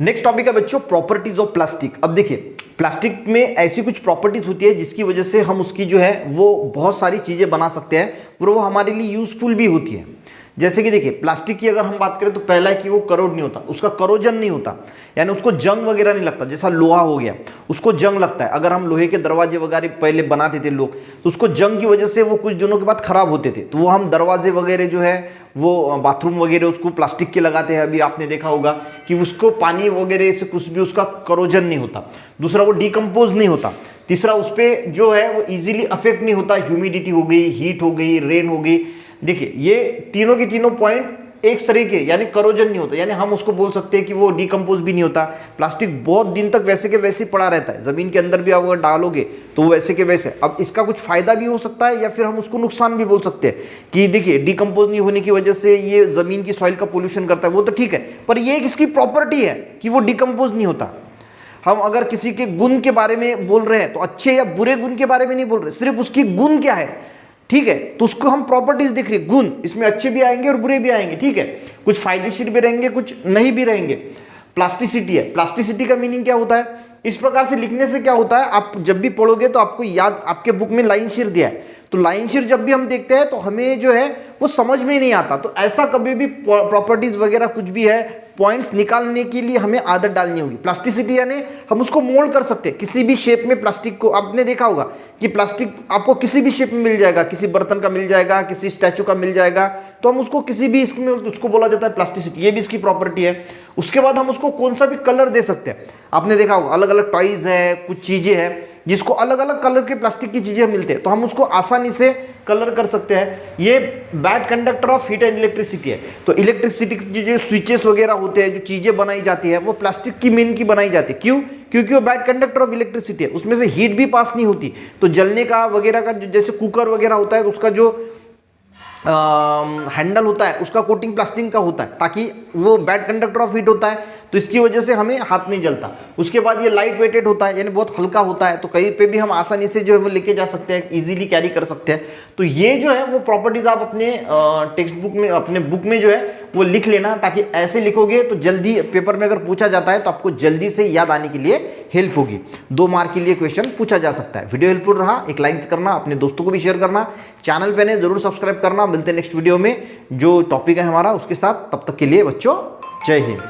Next topic है बच्चों properties of plastic. अब देखिए प्लास्टिक में ऐसी कुछ प्रॉपर्टीज होती है जिसकी वजह से हम उसकी जो है वो बहुत सारी चीजें बना सकते हैं और वो हमारे लिए यूजफुल भी होती है। जैसे कि देखिए प्लास्टिक की अगर हम बात करें तो पहला है कि वो करोड नहीं होता, उसका करोजन नहीं होता, यानी उसको जंग वगैरह नहीं लगता। जैसा लोहा हो गया उसको जंग लगता है। अगर हम लोहे के दरवाजे वगैरह पहले बनाते थे लोग तो उसको जंग की वजह से वो कुछ दिनों के बाद खराब होते थे, तो वो हम दरवाजे वगैरह जो है वो बाथरूम वगैरह उसको प्लास्टिक के लगाते हैं। अभी आपने देखा होगा कि उसको पानी वगैरह से कुछ भी उसका करोजन नहीं होता। दूसरा वो डिकम्पोज नहीं होता। तीसरा उस पर जो है वो इजीली अफेक्ट नहीं होता, ह्यूमिडिटी हो गई, हीट हो गई, रेन हो गई। देखिए ये तीनों के तीनों पॉइंट एक तरीके यानी करोजन नहीं होता, यानी हम उसको बोल सकते हैं कि वो डिकम्पोज भी नहीं होता। प्लास्टिक बहुत दिन तक वैसे के वैसे पड़ा रहता है, जमीन के अंदर भी आप अगर डालोगे तो वो वैसे के वैसे। अब इसका कुछ फायदा भी हो सकता है या फिर हम उसको नुकसान भी बोल सकते हैं कि देखिए डिकम्पोज नहीं होने की वजह से ये जमीन की सॉइल का पोल्यूशन करता है, वो तो ठीक है, पर ये इसकी प्रॉपर्टी है कि वो डिकम्पोज नहीं होता। हम अगर किसी के गुण के बारे में बोल रहे हैं तो अच्छे या बुरे गुण के बारे में नहीं बोल रहे, सिर्फ उसकी गुण क्या है, ठीक है, तो उसको हम प्रॉपर्टीज देख रहे हैं, गुण इसमें अच्छे भी आएंगे और बुरे भी आएंगे, ठीक है, कुछ फायदेशीर भी रहेंगे कुछ नहीं भी रहेंगे। प्लास्टिसिटी है, प्लास्टिसिटी का मीनिंग क्या होता है, इस प्रकार से लिखने से क्या होता है, आप जब भी पढ़ोगे तो आपको याद, आपके बुक में लाइन शेर दिया है, तो लाइन शेर जब भी हम देखते हैं तो हमें जो है वो समझ में नहीं आता। तो ऐसा कभी भी प्रॉपर्टीज वगैरह कुछ भी है पॉइंट्स निकालने के लिए हमें आदत डालनी होगी। प्लास्टिसिटी यानी हम उसको मोल्ड कर सकते हैं किसी भी शेप में। प्लास्टिक को आपने देखा होगा कि प्लास्टिक आपको किसी भी शेप में मिल जाएगा, किसी बर्तन का मिल जाएगा, किसी स्टैचू का मिल जाएगा, तो हम उसको किसी भी इसमें उसको बोला जाता है प्लास्टिसिटी, ये भी इसकी प्रॉपर्टी है। उसके बाद हम उसको कौन सा भी कलर दे सकते हैं। आपने देखा होगा अलग अलग टॉयज है, कुछ चीजें हैं जिसको अलग अलग कलर के प्लास्टिक की चीजें मिलते हैं, तो हम उसको आसानी से कलर कर सकते हैं। ये bad conductor of heat and electricity है। तो इलेक्ट्रिसिटी की जो स्विचेस वगैरह होते हैं, जो चीजें बनाई जाती है वो प्लास्टिक की मेन की बनाई जाती है। क्यों? क्योंकि वो बैड कंडक्टर ऑफ इलेक्ट्रिसिटी है, उसमें से हीट भी पास नहीं होती। तो जलने का वगैरह का जैसे कुकर वगैरह होता है तो उसका जो हैंडल होता है उसका कोटिंग प्लास्टिक का होता है, ताकि वो बैड कंडक्टर ऑफ हीट होता है, तो इसकी वजह से हमें हाथ नहीं जलता। उसके बाद ये लाइट वेटेड होता है, यानी बहुत हल्का होता है, तो कहीं पे भी हम आसानी से जो है वो लेके जा सकते हैं, इजीली कैरी कर सकते हैं। तो ये जो है वो प्रॉपर्टीज आप अपने टेक्स्ट बुक में, अपने बुक में जो है वो लिख लेना, ताकि ऐसे लिखोगे तो जल्दी पेपर में अगर पूछा जाता है तो आपको जल्दी से याद आने के लिए हेल्प होगी। 2 मार्क के लिए क्वेश्चन पूछा जा सकता है। वीडियो हेल्पफुल रहा, एक लाइक करना, अपने दोस्तों को भी शेयर करना, चैनल पे ने जरूर सब्सक्राइब करना। मिलते हैं नेक्स्ट वीडियो में जो टॉपिक है हमारा उसके साथ, तब तक के लिए बच्चों जय हिंद।